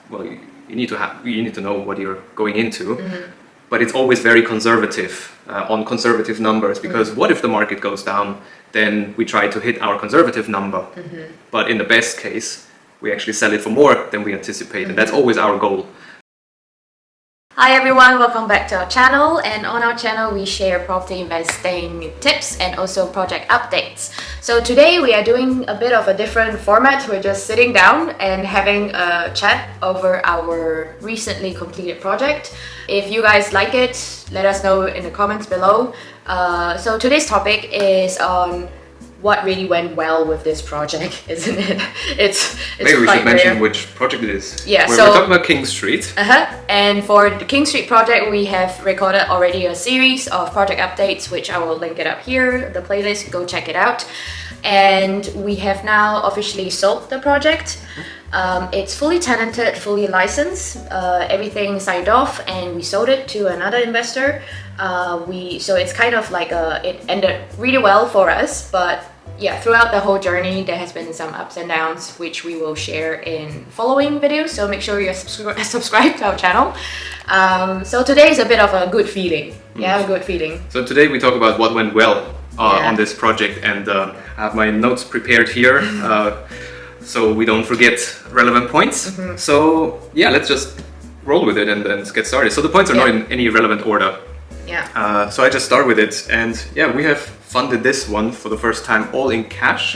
well, you need to know what you're going into. But it's always very conservative on conservative numbers, because what if the market goes down? Then we try to hit our conservative number. But in the best case, we actually sell it for more than we anticipate, and that's always our goal. Hi everyone, welcome back to our channel, and on our channel we share property investing tips and also project updates. So today we are doing a bit of a different format. We're just sitting down and having a chat over our recently completed project. If you guys like it, let us know in the comments below. So today's topic is on what really went well with this project, isn't it? It's maybe we quite should mention rare. which project it is. Yeah, we're so talking about King Street. And for the King Street project, we have recorded already a series of project updates, which I will link it up here, the playlist, go check it out. And we have now officially sold the project. It's fully tenanted, fully licensed, everything signed off, and we sold it to another investor. So it's kind of like it ended really well for us, but yeah, throughout the whole journey there has been some ups and downs, which we will share in following videos, so make sure you're subscribed to our channel. So today is a bit of a good feeling. Yeah, a good feeling. So today we talk about what went well on this project, and I have my notes prepared here so we don't forget relevant points. So yeah, let's just roll with it and get started. So the points are not in any relevant order. Yeah. So I just start with it, and yeah, we have funded this one for the first time all in cash.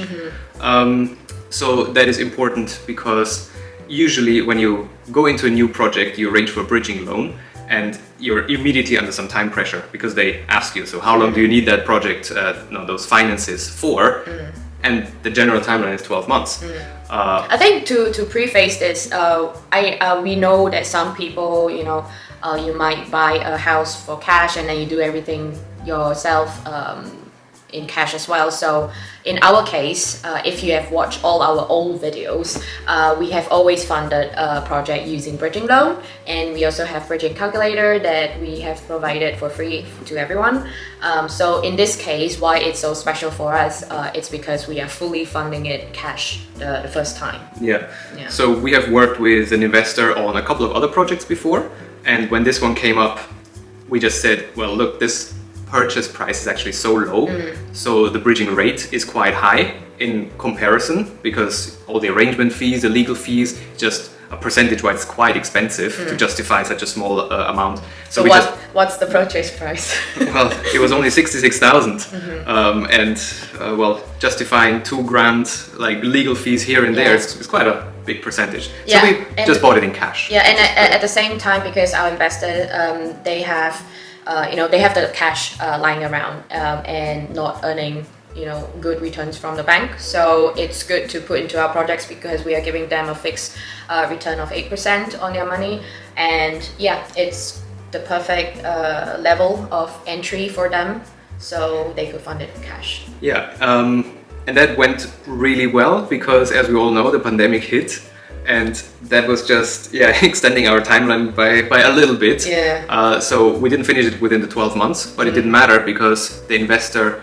So that is important, because usually when you go into a new project you arrange for a bridging loan, and you're immediately under some time pressure, because they ask you, so how long do you need that project, those finances for? And the general timeline is 12 months. I think to preface this, we know that some people, you might buy a house for cash and then you do everything yourself in cash as well. So in our case, if you have watched all our old videos, we have always funded a project using bridging loan, and we also have bridging calculator that we have provided for free to everyone. So in this case, why it's so special for us, it's because we are fully funding it cash the first time. Yeah. So we have worked with an investor on a couple of other projects before, and when this one came up, we just said, well, look, this purchase price is actually so low, so the bridging rate is quite high in comparison, because all the arrangement fees, the legal fees, just a percentage-wise quite expensive to justify such a small amount. So what's the purchase price? Well, it was only 66,000, and well, justifying $2,000 like legal fees here and there, it's quite a big percentage. So we just bought it in cash. Yeah, and at the same time, because our investor, they have they have the cash lying around and not earning good returns from the bank, so it's good to put into our projects, because we are giving them a fixed return of 8% on their money, and yeah, it's the perfect level of entry for them, so they could fund it in cash. Yeah, and that went really well, because as we all know, the pandemic hit. And that was just extending our timeline by a little bit. So we didn't finish it within the 12 months, but it didn't matter, because the investor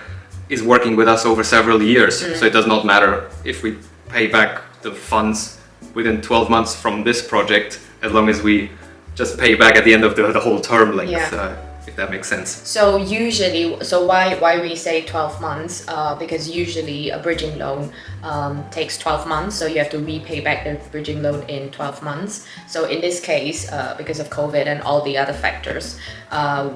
is working with us over several years. So it does not matter if we pay back the funds within 12 months from this project, as long as we just pay back at the end of the whole term length. If that makes sense. So usually, why we say 12 months? Because usually a bridging loan takes 12 months, so you have to repay back the bridging loan in 12 months. So in this case, because of COVID and all the other factors,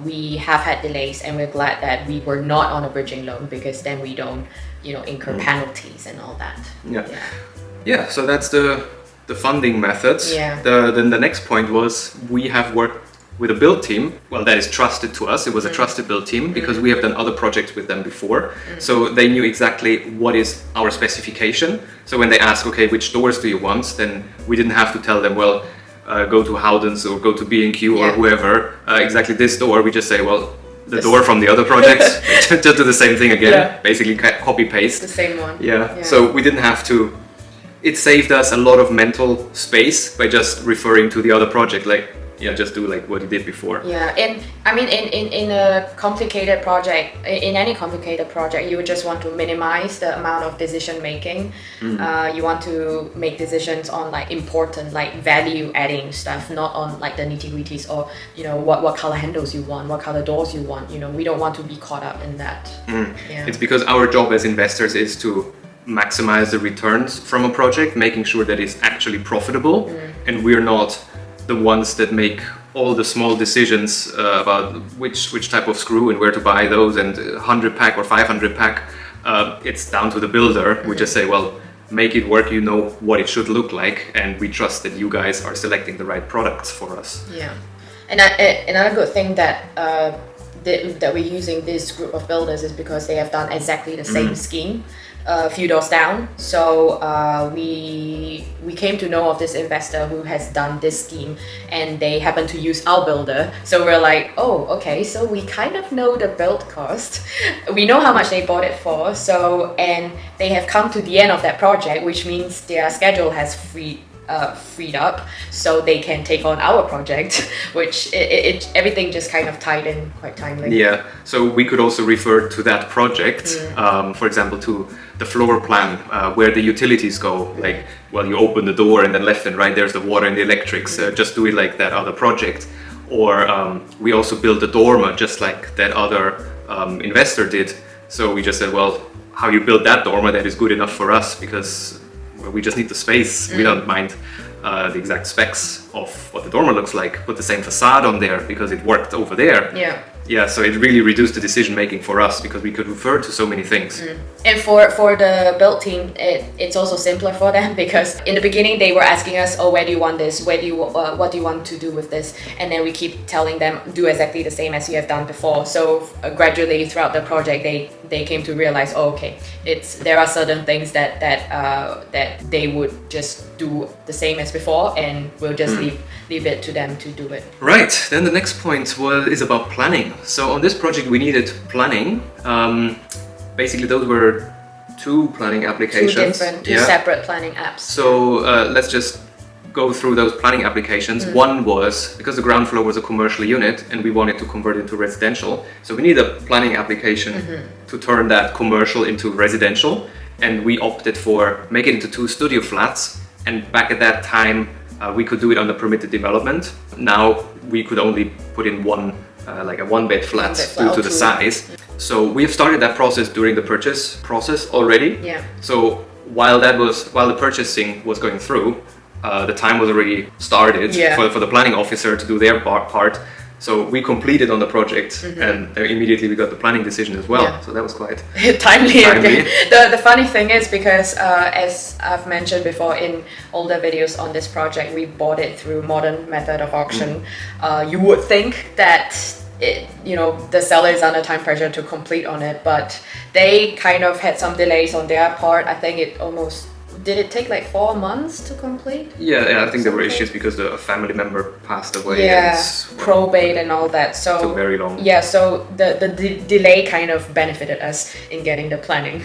we have had delays, and we're glad that we were not on a bridging loan, because then we don't, incur penalties and all that. Yeah. So that's the funding methods. Then the next point was, we have worked with a build team, well, that is trusted to us. It was a trusted build team, because we have done other projects with them before. So they knew exactly what is our specification. So when they ask, okay, which doors do you want? Then we didn't have to tell them, well, go to Howden's or go to B&Q or whoever, exactly this door. We just say, well, the door from the other projects, just do the same thing again, basically copy paste. The same one. So we didn't have to. It saved us a lot of mental space by just referring to the other project. Like, just do like what you did before. Yeah, and I mean, in a complicated project, in any complicated project, you would just want to minimize the amount of decision making. You want to make decisions on like important, like value adding stuff, not on like the nitty gritties or, you know, what color handles you want, what color doors you want. You know, we don't want to be caught up in that. Yeah. It's because our job as investors is to maximize the returns from a project, making sure that it's actually profitable, and we're not the ones that make all the small decisions about which type of screw and where to buy those and 100 pack or 500 pack. It's down to the builder. We just say, well, make it work, you know what it should look like, and we trust that you guys are selecting the right products for us. Yeah, and another good thing that that we're using this group of builders is because they have done exactly the same scheme a few doors down. So we came to know of this investor who has done this scheme, and they happen to use our builder. So we're like, oh, okay, so we kind of know the build cost. We know how much they bought it for. So, and they have come to the end of that project, which means their schedule has freed up, so they can take on our project, which everything just kind of tied in quite timely. Yeah, so we could also refer to that project, for example, to the floor plan, where the utilities go. Like, well, you open the door and then left and right there's the water and the electrics. Just do it like that other project. Or we also built a dormer just like that other investor did. So we just said, well, how you build that dormer, that is good enough for us, because we just need the space. We don't mind the exact specs of what the dormer looks like. Put the same facade on there because it worked over there. Yeah, so it really reduced the decision making for us because we could refer to so many things. And for the build team, it's also simpler for them, because in the beginning they were asking us, oh, where do you want this? What do you want to do with this? And then we keep telling them, do exactly the same as you have done before. So gradually throughout the project, they came to realize, oh, okay, there are certain things that they would just do the same as before, and we'll just leave it to them to do it. Right. Then the next point is about planning. So on this project we needed planning. Basically those were two planning applications. Two separate planning apps. So let's just go through those planning applications. One was because the ground floor was a commercial unit and we wanted to convert it to residential. So we need a planning application to turn that commercial into residential, and we opted for make it into 2 studio flats. And back at that time we could do it on the permitted development. Now we could only put in one, like a 1-bed flat due to the size. So we have started that process during the purchase process already. Yeah. So while the purchasing was going through, the time was already started for the planning officer to do their part. So we completed on the project, and immediately we got the planning decision as well. Yeah. So that was quite timely. The funny thing is, because as I've mentioned before in older videos on this project, we bought it through modern method of auction. You would think that the seller is under time pressure to complete on it, but they kind of had some delays on their part. I think did it take like 4 months to complete? Yeah, I think there were issues because a family member passed away. Yeah, probate and all that. So it took very long. Yeah, so the delay kind of benefited us in getting the planning.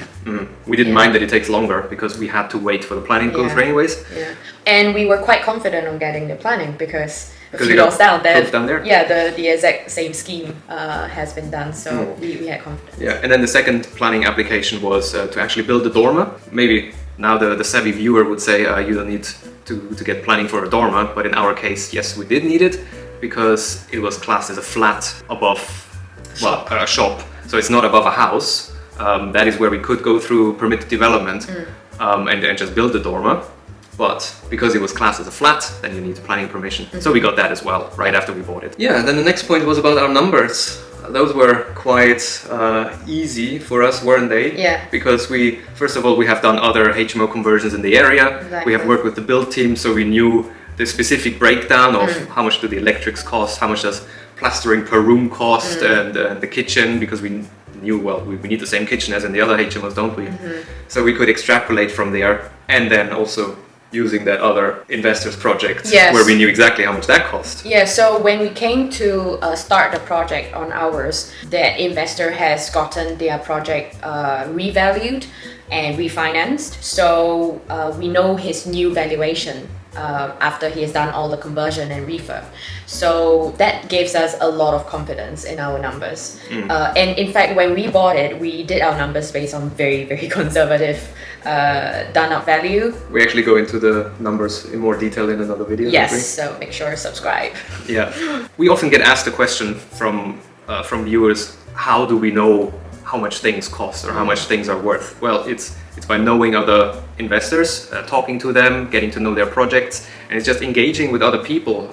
We didn't mind that it takes longer because we had to wait for the planning to go through anyways. Yeah, and we were quite confident on getting the planning because a few doors down there. Yeah, the exact same scheme has been done, so we had confidence. Yeah, and then the second planning application was to actually build the dormer. Maybe now the savvy viewer would say you don't need to get planning for a dormer, but in our case, yes, we did need it because it was classed as a flat above a shop, so it's not above a house. That is where we could go through permitted development and just build the dormer. But because it was classed as a flat, then you need planning permission. So we got that as well right after we bought it. Yeah, then the next point was about our numbers. Those were quite easy for us, weren't they? Yeah. Because first of all, we have done other HMO conversions in the area. Exactly. We have worked with the build team, so we knew the specific breakdown of how much do the electrics cost, how much does plastering per room cost, and the kitchen, because we knew, well, we need the same kitchen as in the other HMOs, don't we? So we could extrapolate from there, and then also using that other investor's project where we knew exactly how much that cost. Yeah, so when we came to start the project on ours, that investor has gotten their project revalued and refinanced. So we know his new valuation after he has done all the conversion and refurb. So that gives us a lot of confidence in our numbers. And in fact, when we bought it, we did our numbers based on very, very conservative done up value. We actually go into the numbers in more detail in another video. Yes, so make sure to subscribe. Yeah, we often get asked the question from viewers, how do we know how much things cost or how much things are worth? Well, it's by knowing other investors, talking to them, getting to know their projects, and it's just engaging with other people.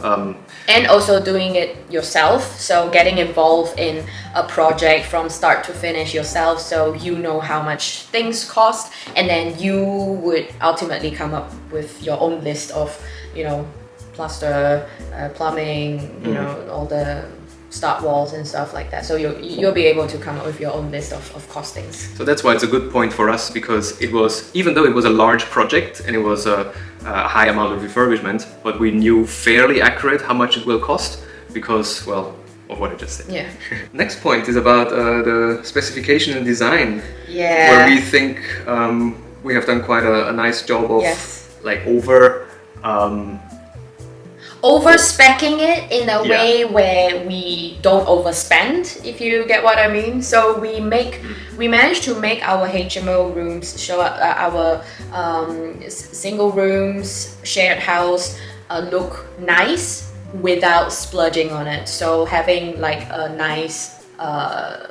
And also doing it yourself, so getting involved in a project from start to finish yourself, so you know how much things cost, and then you would ultimately come up with your own list of, you know, plaster, plumbing, you know, all the start walls and stuff like that. So you'll be able to come up with your own list of costings. So that's why it's a good point for us, because it was, even though it was a large project and it was a high amount of refurbishment, but we knew fairly accurate how much it will cost because, well, of what I just said. Yeah. Next point is about the specification and design. Yeah. Where we think we have done quite a nice job of like over-speccing it in a way where we don't overspend, if you get what I mean. So we managed to make our HMO rooms show up, our single rooms, shared house look nice without splurging on it. So having like a nice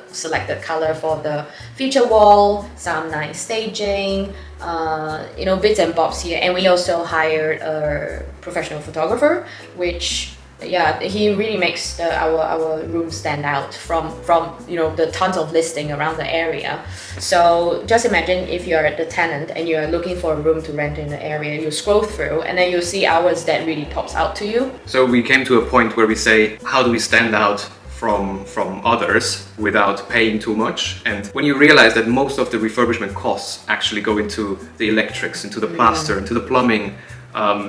selected color for the feature wall, some nice staging, you know, bits and bobs here. And we also hired a professional photographer, which he really makes our room stand out from you know, the tons of listing around the area. So just imagine if you're the tenant and you're looking for a room to rent in the area, you scroll through and then you see ours that really pops out to you. So we came to a point where we say, how do we stand out from others without paying too much? And when you realize that most of the refurbishment costs actually go into the electrics, into the plaster, into the plumbing,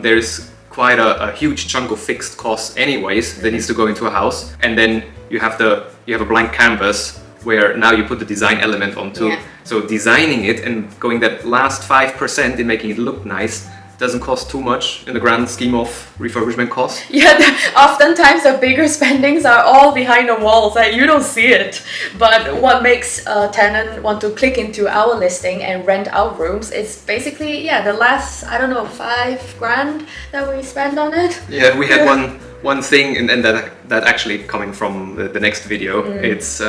there's quite a huge chunk of fixed costs anyways that needs to go into a house. And then you have a blank canvas where now you put the design element onto. So designing it and going that last 5% in making it look nice doesn't cost too much in the grand scheme of refurbishment costs. Yeah, oftentimes the bigger spendings are all behind the walls, like you don't see it. But what makes a tenant want to click into our listing and rent our rooms is basically, the last, I don't know, $5,000 that we spend on it. Yeah, we had one thing, and that actually coming from the next video. It's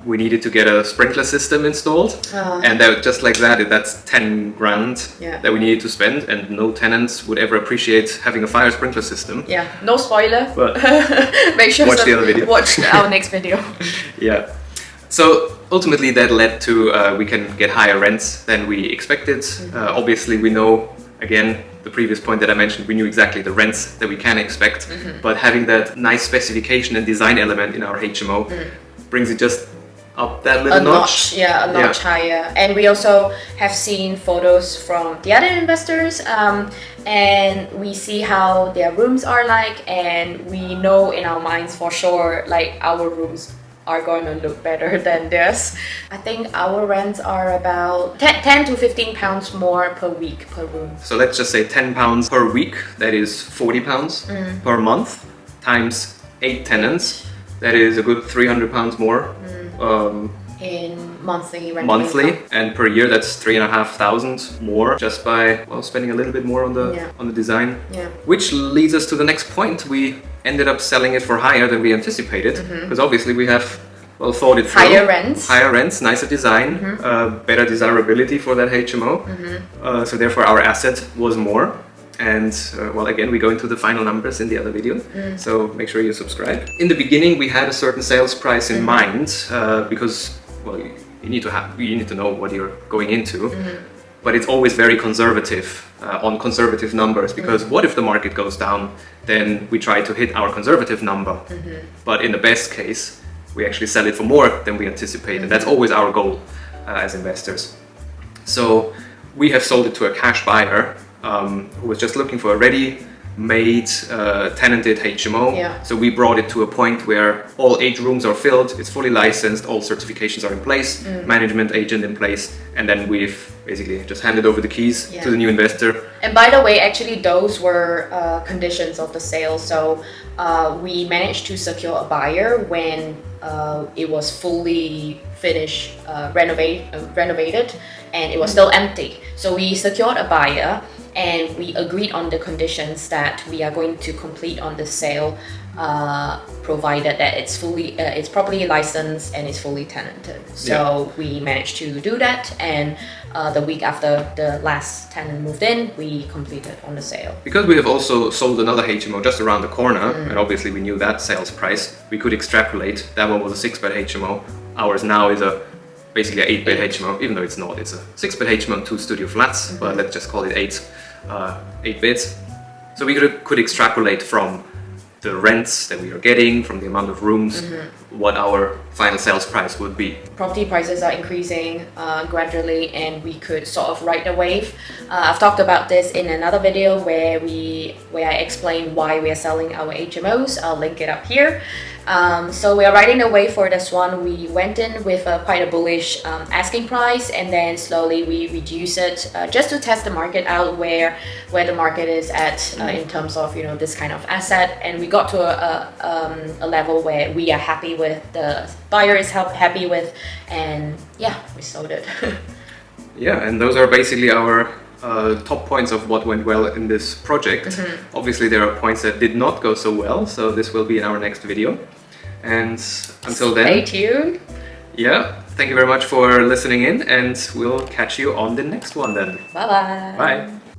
we needed to get a sprinkler system installed, and that, just like that's $10,000 that we needed to spend, and no tenants would ever appreciate having a fire sprinkler system. Yeah, no spoiler, but make sure watch the other video. Watch our next video. Yeah. So ultimately that led to we can get higher rents than we expected. Obviously we know, again, the previous point that I mentioned, we knew exactly the rents that we can expect, but having that nice specification and design element in our HMO brings it just up that little notch. A notch higher. And we also have seen photos from the other investors, and we see how their rooms are like, and we know in our minds for sure, like, our rooms are going to look better than theirs. I think our rents are about 10 to 15 pounds more per week per room. So let's just say £10 per week, that is £40 per month, times 8 tenants, that is a good £300 more. In monthly rent income. And per year that's $3,500 more just by spending a little bit more on the design. Which leads us to the next point. We ended up selling it for higher than we anticipated, because obviously we have thought it through. Higher rents, nicer design, better desirability for that HMO. So therefore our asset was more. And again, we go into the final numbers in the other video, so make sure you subscribe. In the beginning, we had a certain sales price in mind, because you need to know what you're going into. But it's always very conservative, on conservative numbers, because what if the market goes down? Then we try to hit our conservative number. But in the best case, we actually sell it for more than we anticipated. That's always our goal as investors. So we have sold it to a cash buyer who was just looking for a ready made tenanted HMO. Yeah. So we brought it to a point where all 8 rooms are filled, it's fully licensed, all certifications are in place, management agent in place, and then we've basically just handed over the keys to the new investor. And by the way, actually those were conditions of the sale. So we managed to secure a buyer when it was fully finished, renovated, and it was still empty. So we secured a buyer and we agreed on the conditions that we are going to complete on the sale, provided that it's properly licensed and it's fully tenanted. So we managed to do that, and the week after the last tenant moved in, we completed on the sale. Because we have also sold another HMO just around the corner, and obviously we knew that sales price, we could extrapolate. That one was a 6-bed HMO. Ours now is basically an 8-bed HMO, even though it's not. It's a 6-bed HMO and 2 studio flats, but let's just call it 8 beds. So we could extrapolate from the rents that we are getting, from the amount of rooms, what our final sales price would be. Property prices are increasing gradually, and we could sort of ride the wave. I've talked about this in another video where I explain why we are selling our HMOs. I'll link it up here. So we are riding the wave for this one. We went in with quite a bullish asking price, and then slowly we reduce it just to test the market out, where the market is at in terms of this kind of asset. And we got to a level where we are happy with, the buyer is happy with, and yeah, we sold it. Yeah, and those are basically our top points of what went well in this project. Obviously there are points that did not go so well, so this will be in our next video. And until then, stay tuned. Yeah, thank you very much for listening in, and we'll catch you on the next one then. Bye-bye. Bye.